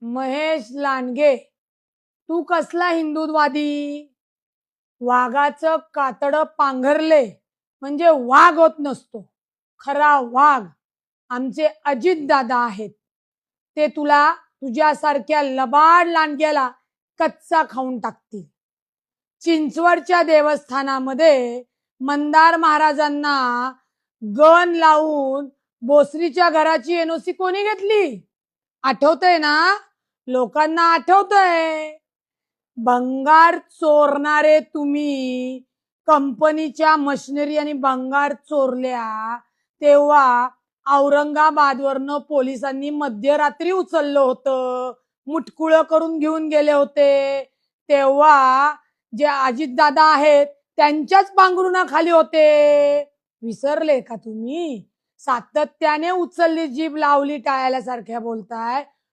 महेश लांडगे, तू कसला हिंदुत्ववादी? वाघाचं कातडं पांघरले म्हणजे वाघ होत नसतो. खरा वाघ आमचे अजित दादा आहेत. ते तुला तुझ्यासारख्या लबाड लांडग्याला कच्चा खाऊन टाकतील. चिंचवडच्या देवस्थानामध्ये मंदार महाराजांना गण लावून बोसरीच्या घराची एनओसी कोणी घेतली? आठवतंय ना? लोकांना आठवतंय. भंगार चोरणारे तुम्ही कंपनीच्या मशिनरी आणि भंगार चोरल्या तेव्हा औरंगाबादवरनं पोलिसांनी मध्यरात्री उचललं होतं, मुटकुळं करून घेऊन गेले होते. तेव्हा जे अजितदादा आहेत त्यांच्याच पांघरुणाखाली होते. विसरले का तुम्ही? सातत्याने उचलली जीभ लावली टाळ्याल्यासारख्या बोलताय.